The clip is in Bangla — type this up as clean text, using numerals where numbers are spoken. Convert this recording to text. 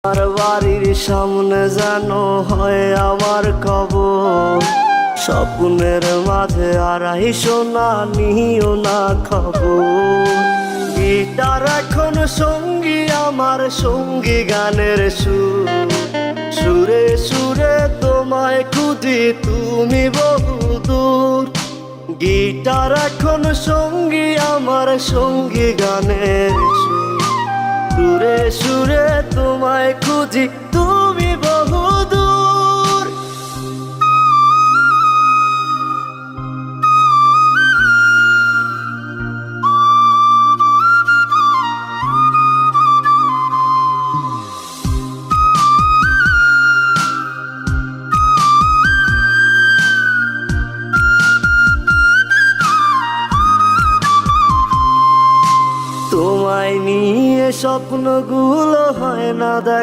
আর বাড়ির সামনে যেন হয় আমার কবর, স্বপ্নের মাঝে আড়াইশো না নিও না খবর। গিটার এখন সঙ্গী আমার, সঙ্গী গানের সুর, সুরে সুরে তোমায় খুঁজি তুমি বহুদূর। গিটার এখন সঙ্গী আমার, সঙ্গী গানের সুর, সুরে সুরে তোমায় খুঁজি তুমি বহুদূর। তোমায় নিয়ে স্বপ্নগুলো হয় না দেখা।